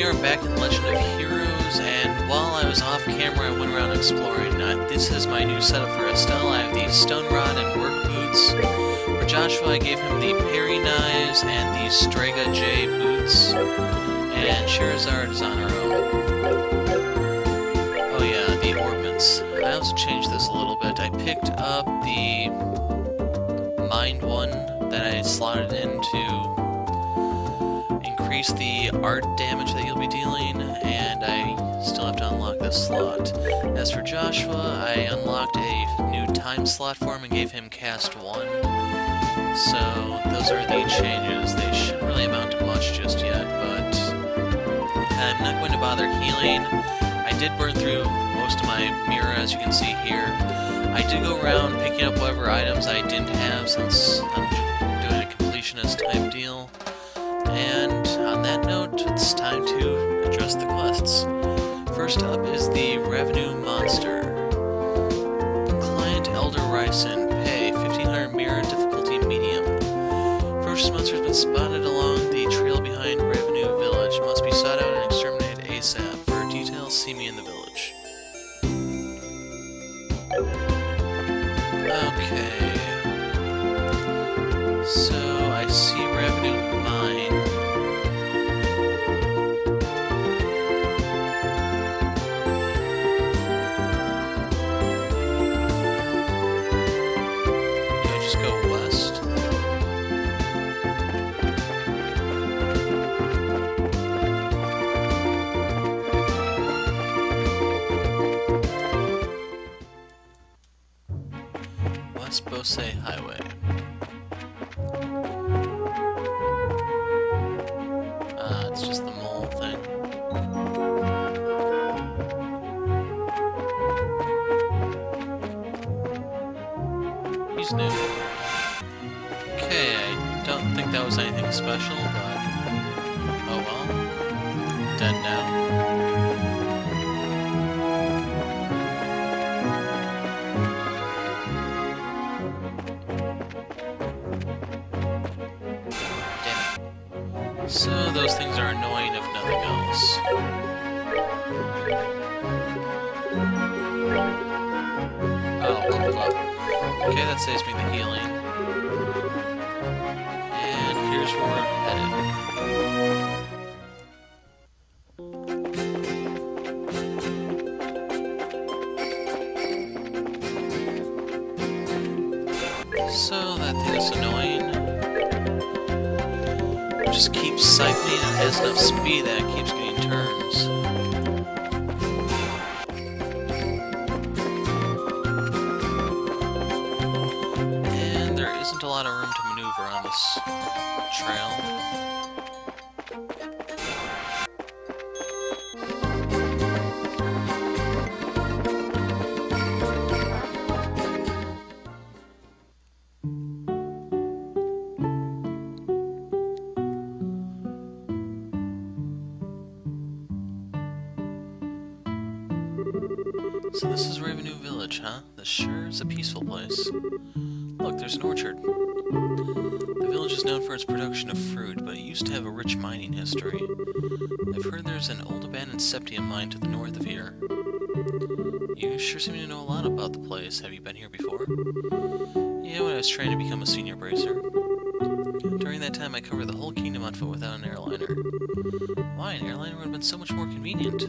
are back in Legend of Heroes, and while I was off camera, I went around exploring. This is my new setup for Estelle. I have the stone rod and work boots. For Joshua, I gave him the parry knives and the Strega J boots. And Sherazard is on her own. Oh yeah, the orbments. I also changed this a little bit. I picked up the Mind one that I slotted in to increase the art damage that you'll be dealing, and I still have to unlock this slot. As for Joshua, I unlocked a new time slot for him and gave him cast 1. So those are the changes. They shouldn't really amount to much just yet, but I'm not going to bother healing. I did burn through most of my mirror, as you can see here. I did go around picking up whatever items I didn't have, since I'm doing a completionist type deal. And on that note, it's time to address the quests. First up is the Ravennue Monster. Client Elder Ryson, pay 1500 mirror, difficulty medium. First monster has been spotted along the trail behind Ravennue Village. Must be sought out and exterminated ASAP. For details, see me in the village. Okay. So I see Ravennue Mine. Bose Highway. It's just the mole thing. He's new. Okay, I don't think that was anything special, but oh well. Dead now. So those things are annoying if nothing else. Oh, leveled up. Okay, that saves me the healing. And here's where we're headed. So that thing is annoying. Just keeps siphoning and has enough speed that it keeps getting turns. And there isn't a lot of room to maneuver on this trail. So this is Ravennue Village, huh? This sure is a peaceful place. Look, there's an orchard. The village is known for its production of fruit, but it used to have a rich mining history. I've heard there's an old abandoned septium mine to the north of here. You sure seem to know a lot about the place. Have you been here before? Yeah, when I was trying to become a senior bracer. During that time, I covered the whole kingdom on foot without an airliner. Why? An airliner would have been so much more convenient.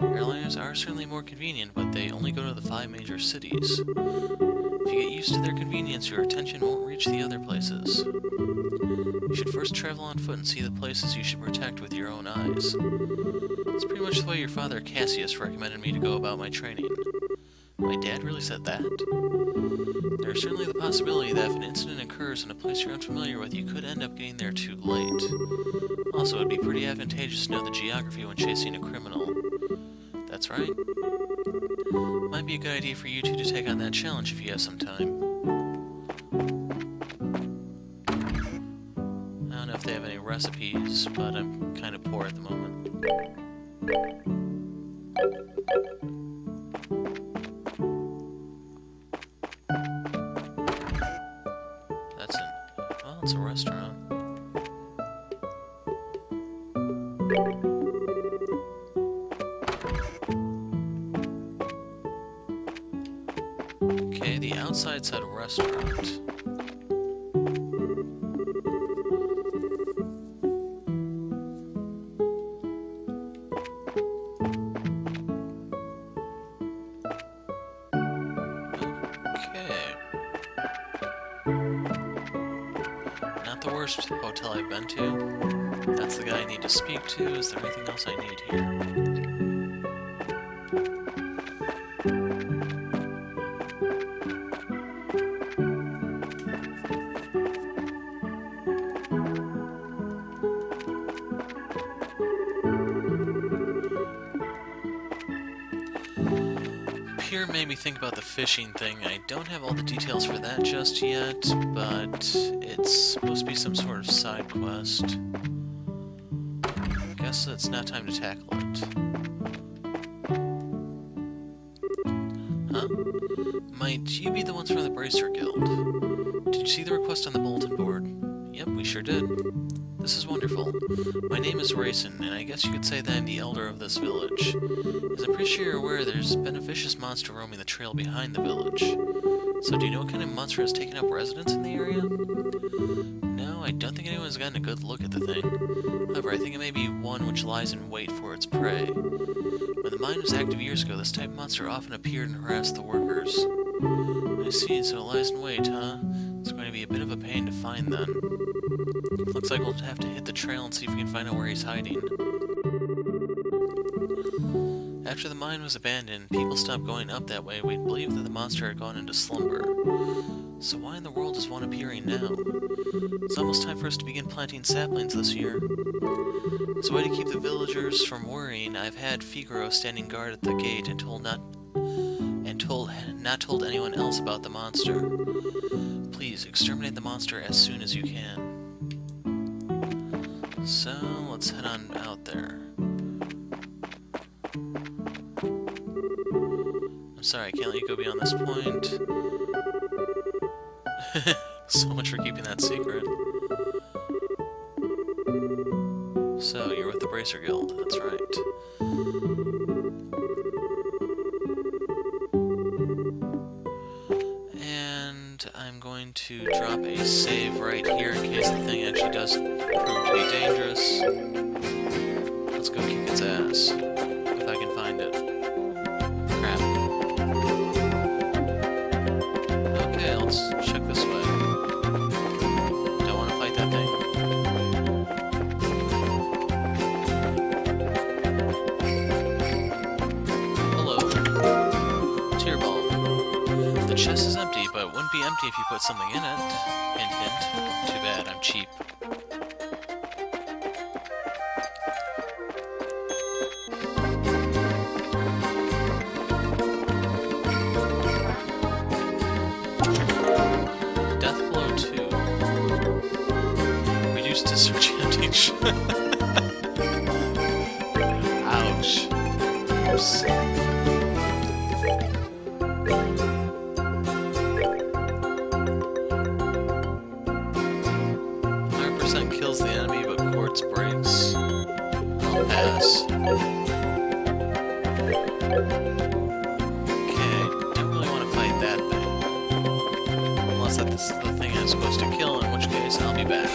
Airliners are certainly more convenient, but they only go to the 5 major cities. If you get used to their convenience, your attention won't reach the other places. You should first travel on foot and see the places you should protect with your own eyes. It's pretty much the way your father Cassius recommended me to go about my training. My dad really said that? There's certainly the possibility that if an incident occurs in a place you're unfamiliar with, you could end up getting there too late. Also, it'd be pretty advantageous to know the geography when chasing a criminal. That's right. Might be a good idea for you two to take on that challenge if you have some time. I don't know if they have any recipes, but I'm kind of poor at the moment. Well, it's a restaurant. outside said restaurant. Hotel I've been to. That's the guy I need to speak to. Is there anything else I need here? Pier made me think about the fishing thing. I don't have all the details for that just yet, but it's supposed to be some sort of side quest. Guess it's not time to tackle it. Huh? Might you be the ones from the Bracer Guild? Did you see the request on the bulletin board? Yep, we sure did. This is wonderful. My name is Rayson, and I guess you could say that I'm the elder of this village. As I'm pretty sure you're aware, there's been a vicious monster roaming the trail behind the village. So do you know what kind of monster has taken up residence in the area? No, I don't think anyone's gotten a good look at the thing. However, I think it may be one which lies in wait for its prey. When the mine was active years ago, this type of monster often appeared and harassed the workers. I see, so it lies in wait, huh? It's going to be a bit of a pain to find then. Looks like we'll have to hit the trail and see if we can find out where he's hiding. After the mine was abandoned, people stopped going up that way. We'd believed that the monster had gone into slumber. So why in the world is one appearing now? It's almost time for us to begin planting saplings this year. As a way to keep the villagers from worrying, I've had Figaro standing guard at the gate and not told anyone else about the monster. Please, exterminate the monster as soon as you can. So, let's head on out there. I'm sorry, I can't let you go beyond this point. So much for keeping that secret. So, you're with the Bracer Guild, that's right. I'm going to drop a save right here in case the thing actually does prove to be dangerous. Let's go kick its ass, if I can find it. Crap. Okay, let's check this way. Don't want to fight that thing. Hello. Tear ball. The chest is empty, but it wouldn't be empty if you put something in it. Hint, hint. Too bad, I'm cheap. Death blow 2. Reduced discharge. Ouch. Oops. Kills the enemy, but quartz breaks. I'll pass. Okay, don't really want to fight that thing. Unless this is the thing I'm supposed to kill, in which case I'll be back.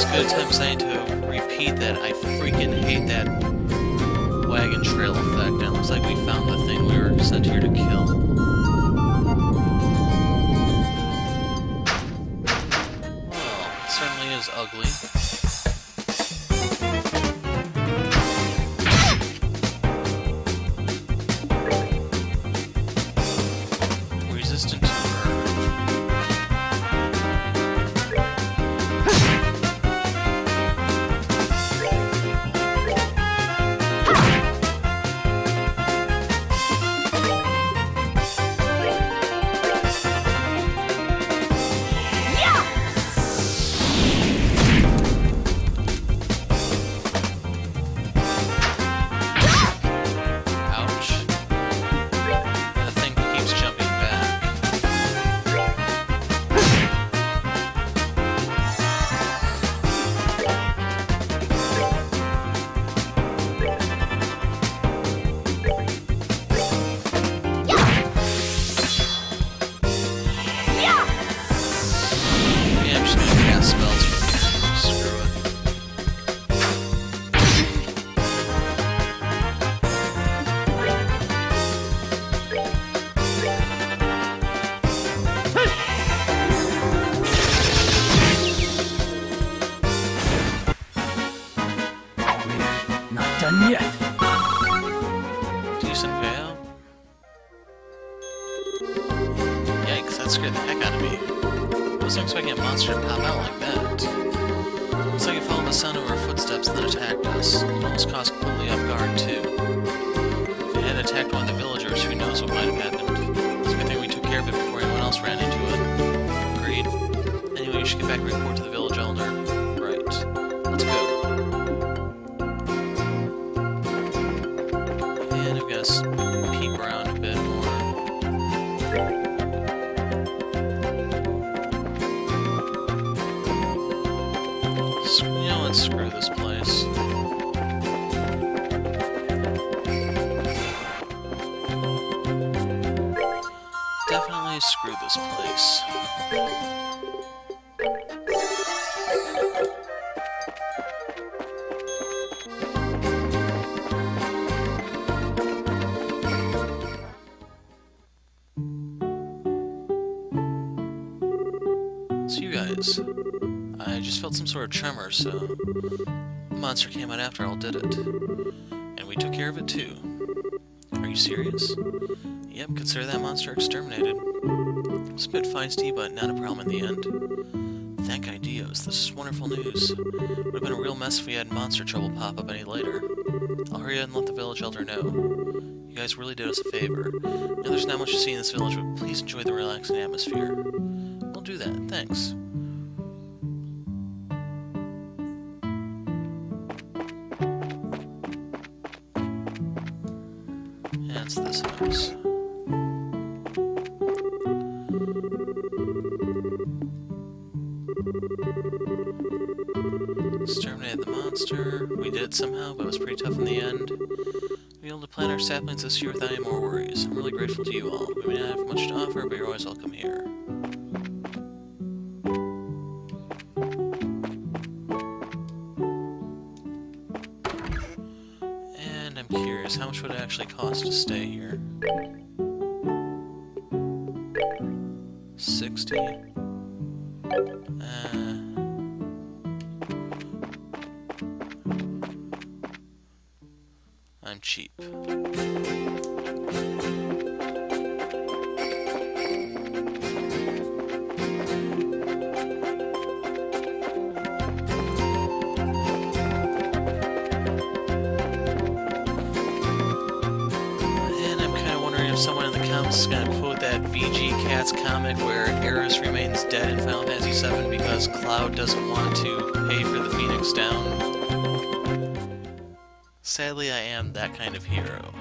as good a time as any to repeat that I freaking hate that wagon trail effect. And it looks like we found the thing we were sent here to kill. Well, it certainly is ugly. Resistant to decent payout? Yikes, that scared the heck out of me. I wasn't expecting a monster to pop out like that. Looks like it followed the sound of our footsteps and then attacked us. It almost caught us completely off guard, too. If it had attacked one of the villagers, who knows what might have happened. It's a good thing we took care of it before anyone else ran into it. Agreed. Anyway, you should get back and report to the village elder. Right. Let's go. And I've got to peek around a bit more. You know what? Screw this place. Definitely screw this place. So you guys, I just felt some sort of tremor, so the monster came out after all did it. And we took care of it too. Are you serious? Yep, consider that monster exterminated. It's a bit feisty, but not a problem in the end. Thank Ideos, this is wonderful news. Would have been a real mess if we had monster trouble pop up any later. I'll hurry ahead and let the village elder know. You guys really did us a favor. Now there's not much to see in this village, but please enjoy the relaxing atmosphere. We'll do that, thanks. That's this house. Exterminated the monster. We did it somehow, but it was pretty tough in the end. We'll be able to plant our saplings this year without any more worries. I'm really grateful to you all. We may not have much to offer, but you're always welcome here. And I'm curious, how much would it actually cost to stay here? 60? I'm cheap. Someone in the comments is going to quote that VG Cats comic where Eris remains dead in Final Fantasy VII because Cloud doesn't want to pay for the Phoenix Down. Sadly, I am that kind of hero.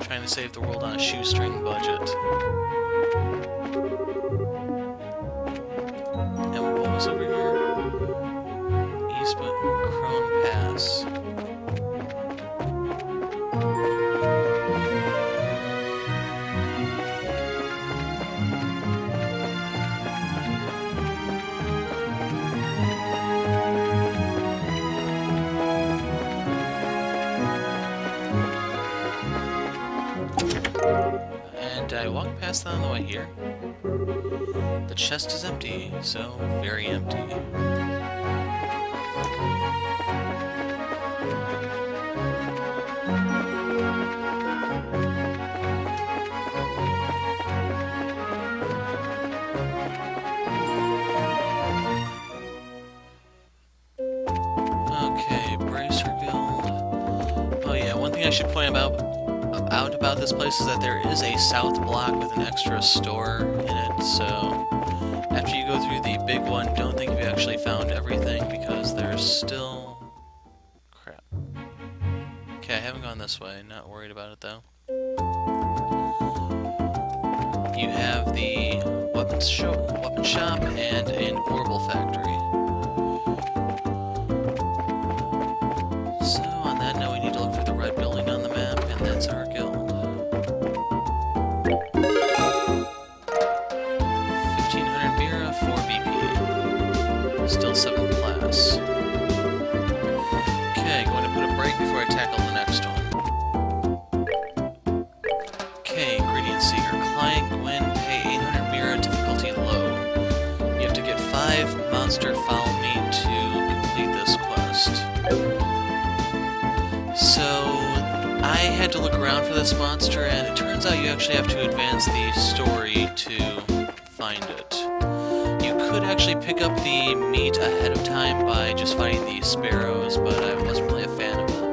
Trying to save the world on a shoestring budget. And what was over here? Eastwood Crone Pass. did I walk past that on the way here? The chest is empty, so very empty. Okay, Bracer Guild. Oh yeah, one thing I should point out about this place is that there is a south block with an extra store in it, so after you go through the big one, don't think you've actually found everything, because there's still... crap. Okay, I haven't gone this way, not worried about it though. You have the weapon shop and an orbital factory. So on that note, we need to look for the red building on the map, and that's our guild. 1500 Mira, 4 BP. Still 7th class. Okay, going to put a break before I tackle the next one. Okay, Ingredient Seeker. Client Gwyn, pay 800 Mira, difficulty low. You have to get 5 monster fowl meat to complete this quest. So, I had to look around for this monster, and it turns out you actually have to advance the story to find it. You could actually pick up the meat ahead of time by just fighting the sparrows, but I wasn't really a fan of them.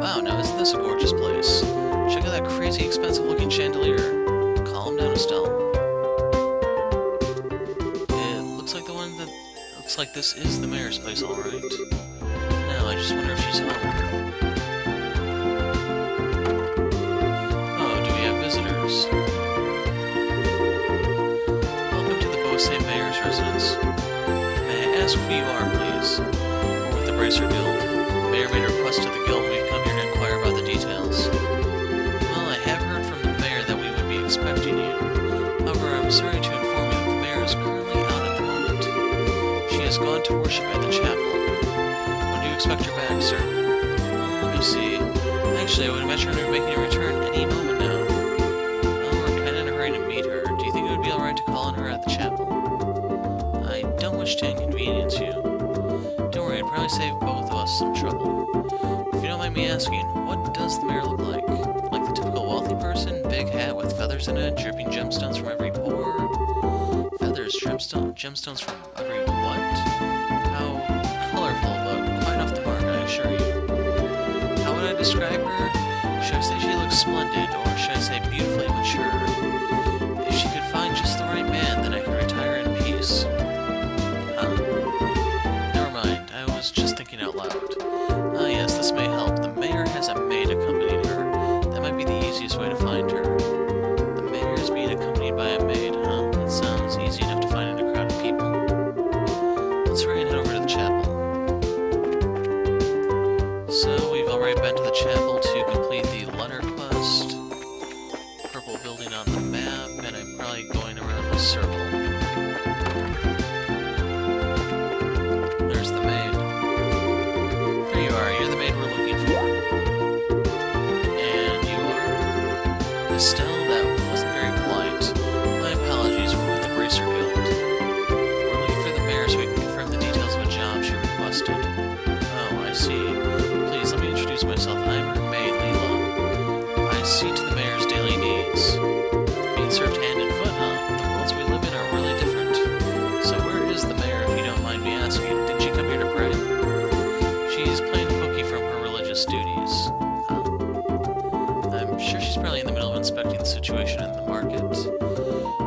Wow, now isn't this a gorgeous place? Check out that crazy expensive looking chandelier. Calm down, Estelle. It looks like the one that... looks like this is the mayor's place, alright. Now, I just wonder if she's home. Oh, do we have visitors? Welcome to the Bose Mayor's residence. May I ask who you are, please? We're with the Bracer Guild. The mayor made a request to the guild, and we've come here to inquire about the details. Well, I have heard from the mayor that we would be expecting you. However, I'm sorry to inform you that the mayor is currently out at the moment. She has gone to worship at the chapel. When do you expect her back, sir? Well, let me see. Actually, I would imagine her making a return any moment now. Well, we're kind of in a hurry to meet her. Do you think it would be alright to call on her at the chapel? I don't wish to inconvenience you. Don't worry, I'd probably save both of us some trouble. If you don't mind me asking, what does the mayor look like? Like the typical wealthy person? Big hat with feathers in it, dripping gemstones from every pore? Feathers, gemstones from every what? How colorful, but quite off the mark, I assure you. How would I describe her? Should I say she looks splendid, or should I say beautifully mature? If she could find just the right man, then I could retire in peace. Huh? Never mind, I was just thinking out loud. Ah yes, this may help. The mayor has a maid accompanying her. That might be the easiest way to find her. The mayor is being accompanied by a maid, huh? That sounds easy enough to find in a crowd of people. Let's hurry and head over to the chapel. So, we've already been to the chapel to complete the letter quest. Purple building on the map, and I'm probably going around a circle. There's the maid. There you are, you're the maid we're looking for. And you are... Estelle, that wasn't very polite. My apologies, we're with the Bracer Guild. We're looking for the mayor so we can confirm the details of a job she requested. Oh, I see. Please, let me introduce myself. I'm her maid, Leela. I see to the mayor's daily needs. Being served hand and foot, huh? The worlds we live in are really different. So where is the mayor, if you don't mind me asking? Did she come here to pray? She's playing hooky from her religious duties. Huh? I'm sure she's probably in the middle of inspecting the situation in the market.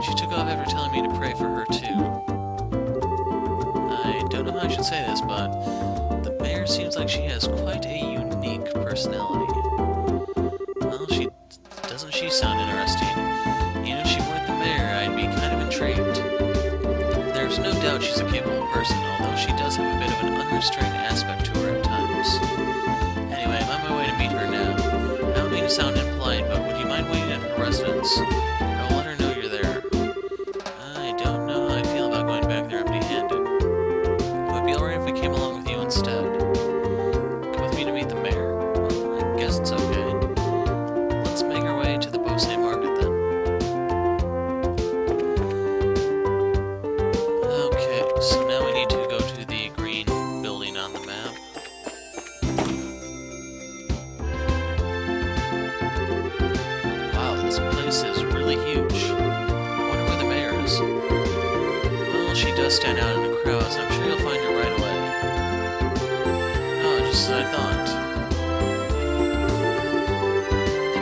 She took off after telling me to pray for her, too. I don't know how I should say this, but the mayor seems like she has quite a unique personality. Well, doesn't she sound interesting? Even if she weren't the mayor, I'd be kind of intrigued. There's no doubt she's a capable person, although she does have a bit of an unrestrained aspect to her at times. Anyway, I'm on my way to meet her now. I don't mean to sound impolite, but would you mind waiting at her residence? I'll let her know you're there. I don't know how I feel about going back there empty-handed. Would it be alright if we came along with you instead? Come with me to meet the mayor. Well, I guess it's okay. place is really huge. I wonder where the mayor is. Well, she does stand out in the crowds, and I'm sure you'll find her right away. Oh, just as I thought. The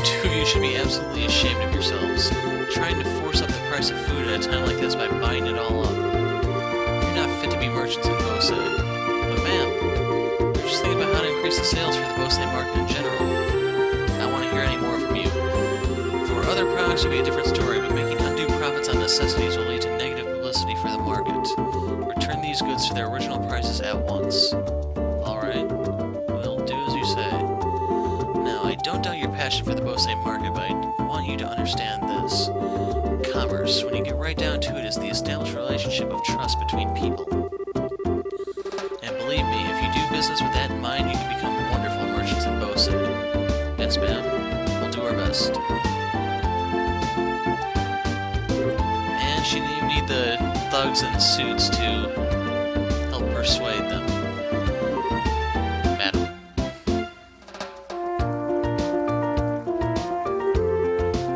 two of you should be absolutely ashamed of yourselves, trying to force up the price of food at a time like this by buying it all up. You're not fit to be merchants in Bose. But ma'am, we're just thinking about how to increase the sales for the Bose market in general. I don't want to hear any more from you. For other products, it will be a different story, but making undue profits on necessities will lead to negative publicity for the market. Return these goods to their original prices at once. Alright, we'll do as you say. Now, I don't doubt your passion for the Bose market, but I want you to understand this. Commerce, when you get right down to it, is the established relationship of trust between people. And believe me, if you do business with that in mind, you can become wonderful merchants in Bose. Yes, ma'am. We'll do our best. And she didn't even need the thugs in suits to help persuade them. Madam.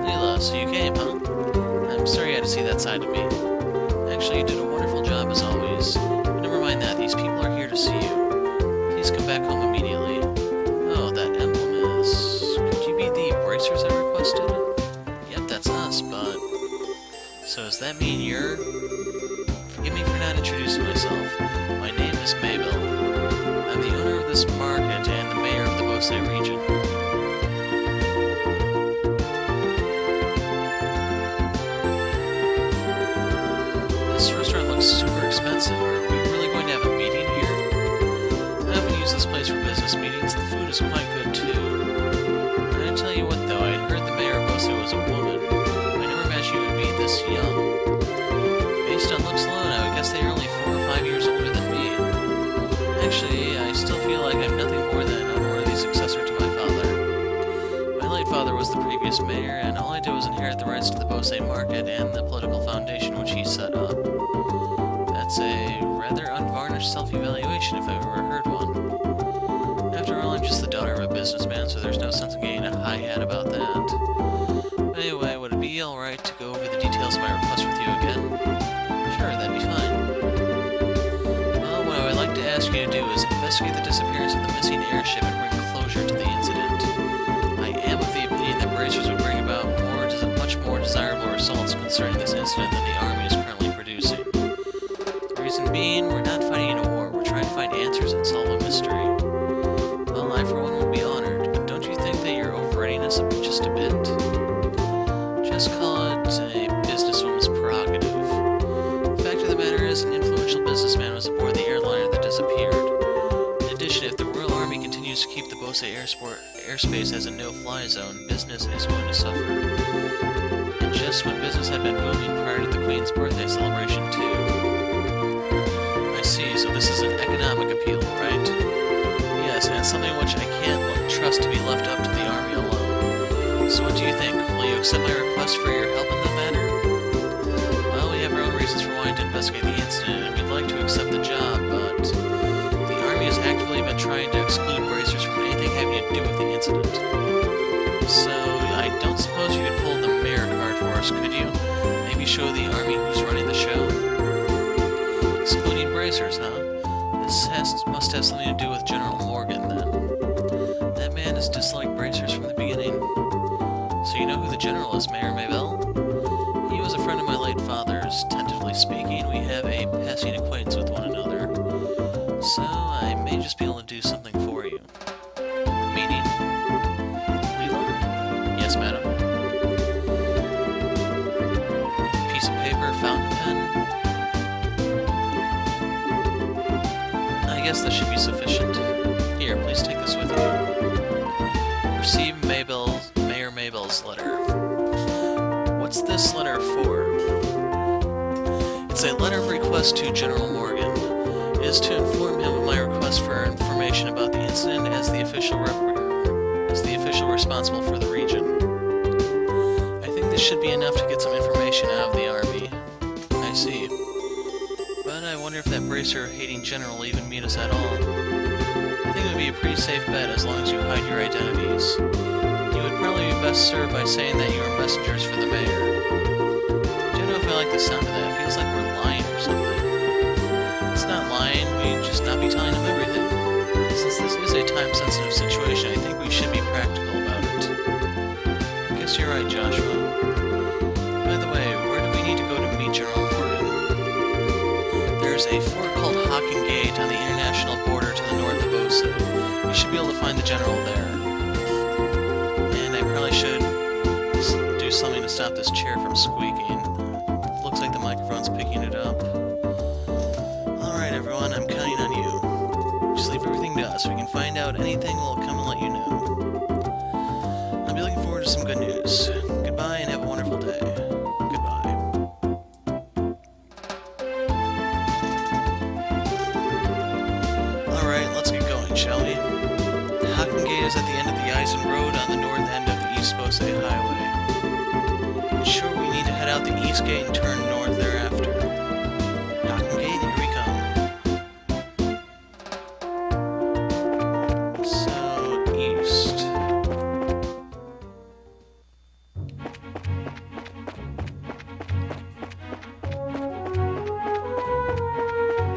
Leela, so you came, huh? I'm sorry you had to see that side of me. Actually, you did a wonderful job as always. But never mind that, these people are here to see you. Please come back home immediately. Oh, that emblem is... Could you be the bracers I requested? Yep, that's us, but... So does that mean you're... Forgive me for not introducing myself. My name is Maybelle. I'm the owner of this market and the mayor of the Bose region. This restaurant looks super expensive. Are we really going to have a meeting here? I haven't used this place for business meetings. The food is quite good too. I tell you what though, I had heard the mayor of Bose was a woman. I never imagined you would be this young. Based on looks alone, I would guess they are only 4 or 5 years older than me. Actually, I still feel like I'm nothing more than an unworthy successor to my father. My late father was the previous mayor, and all I did was inherit the rights to the Bose market and the political foundation which he set up. That's a rather unvarnished self-evaluation if I've ever heard one. After all, I'm just the daughter of a businessman, so there's no sense in getting a high hat about that. Anyway, would it be alright to go over the details of my request with you again? Sure, that'd be fine. Well, what I would like to ask you to do is investigate the disappearance of the missing airship and bring closure to the incident. I am of the opinion that bracers would bring about much more desirable results concerning this incident than the Army is currently producing. The reason being, we're not fighting a war, we're trying to find answers and solve a mystery. Well, I for one will be honored, but don't you think that you're overrating us just a bit? Just call it a businesswoman's prerogative. The fact of the matter is, an influential businessman was aboard the airliner that disappeared. In addition, if the Royal Army continues to keep the Bose airspace as a no-fly zone, business is going to suffer. And just when business had been booming prior to the Queen's birthday celebration, too. I see, so this is an economic appeal, right? Yes, and it's something which I can't trust to be left up to the Army alone. So what do you think? Will you accept my request for your help in the matter? Well, we have our own reasons for wanting to investigate the incident, and we'd like to accept the job, but the Army has actively been trying to exclude bracers from anything having to do with the incident. So, I don't suppose you could pull the mayor card for us, could you? Maybe show the Army who's running the show? Excluding bracers, huh? This must have something to do with General Morgan, then. That man has disliked bracers from the beginning. So you know who the general is, Mayor Maybelle? He was a friend of my late father's. Tentatively speaking, we have a passing acquaintance with one another. So I may just be able to do something for you. Meaning? Leela? Yes, madam. Piece of paper, fountain pen? I guess that should be sufficient. Here, please take this with you. Receive Mayor Maybelle's letter. What's this letter for? It's a letter of request to General Morgan. It is to inform him of my request for information about the incident as the official responsible for the region. I think this should be enough to get some information out of the Army. I see. But I wonder if that bracer-hating general will even meet us at all. I think it would be a pretty safe bet as long as you hide your identities. You would probably be best served by saying that you are messengers for the mayor. I don't know if I like the sound of that. It feels like we're lying or something. It's not lying, we'd just not be telling him everything. Since this is a time-sensitive situation, I think we should be practical about it. I guess you're right, Joshua. By the way, where do we need to go to meet General Morgan? There's a fort called Hawking Gate on the international border to the north of Bose. You should be able to find the general there. And I probably should do something to stop this chair from squeaking. Looks like the microphone's picking it up. Alright everyone, I'm counting on you. Just leave everything to us. We can find out anything, we'll come and let you know. I'll be looking forward to some good news. Goodbye and have a wonderful day. Goodbye. Alright, let's get going, shall we? The Hawking Gate is at the end of the Eisen Road on the north end of the East Bose Highway. Sure, we need to head out the East Gate and turn north thereafter. Hawking Gate, here we come. So, east.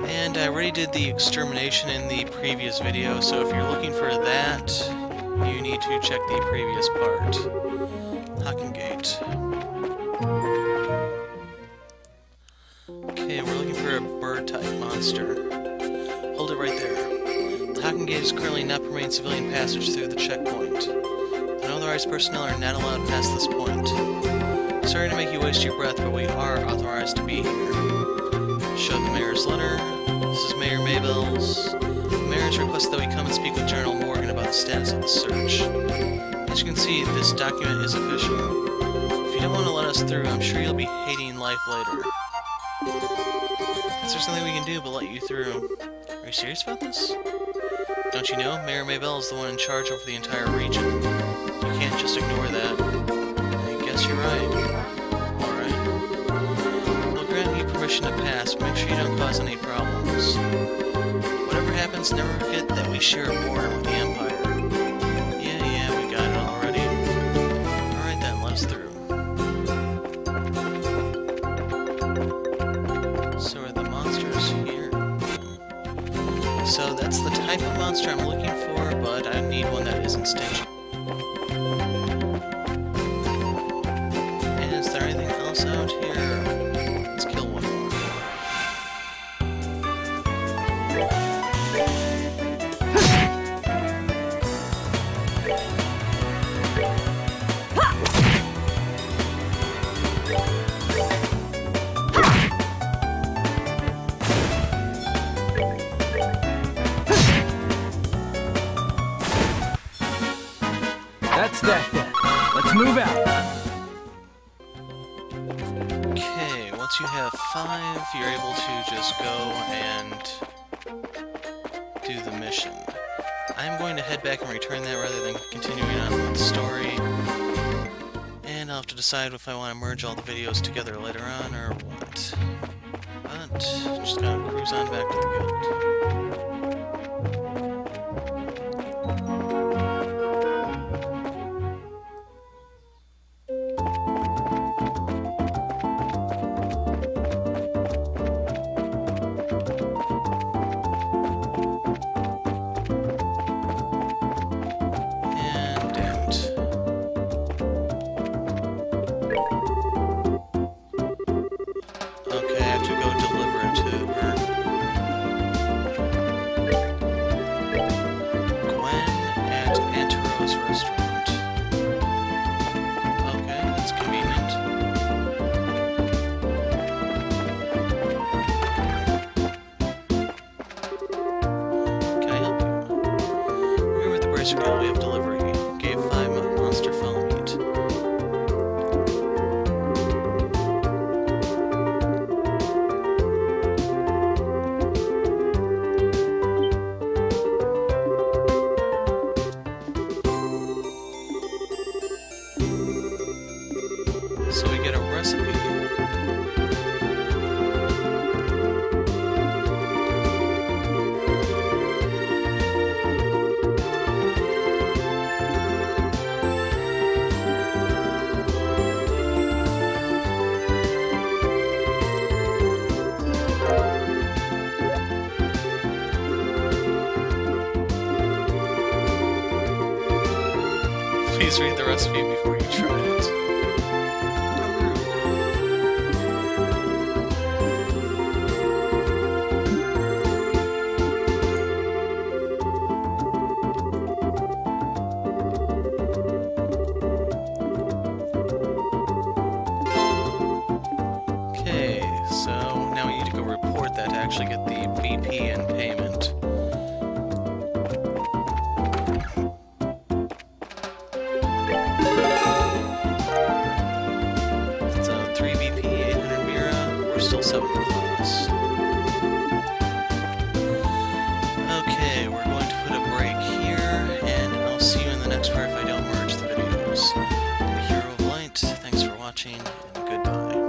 And I already did the extermination in the previous video, so if you're looking for that, you need to check the previous part. Hawking Gate. Okay, we're looking for a bird-type monster. Hold it right there. The Hawking Gate is currently not permitting civilian passage through the checkpoint. Unauthorized personnel are not allowed past this point. Sorry to make you waste your breath, but we are authorized to be here. Show the mayor's letter. This is Mayor Maybelle's. The mayor has requested that we come and speak with General Morgan about the status of the search. As you can see, this document is official. If you don't want to let us through, I'm sure you'll be hating life later. Is there something we can do but let you through? Are you serious about this? Don't you know, Mayor Maybelle is the one in charge over the entire region. You can't just ignore that. I guess you're right. Alright. We'll grant you permission to pass, but make sure you don't cause any problems. Whatever happens, never forget that we share a border with the Empire. Yeah, we got it already. Alright then, let us through. So are the monsters here? So that's the type of monster I'm looking for, but I need one that isn't stingy. And is there anything else out here? Let's kill one more. That's that then. Let's move out. Okay, once you have 5, you're able to just go and do the mission. I'm going to head back and return that rather than continuing on with the story. And I'll have to decide if I want to merge all the videos together later on or what. But, just gonna cruise on back to the guild. Way of delivery. Gave 5 monster foam meat. So we get a recipe. Please read the recipe before you try it. Okay, so now we need to go report that to actually get the BP and payment. So 3 BP, 800 Mira, we're still 7 close. Okay, we're going to put a break here, and I'll see you in the next part if I don't merge the videos. I'm the Hero of Light, thanks for watching, and goodbye.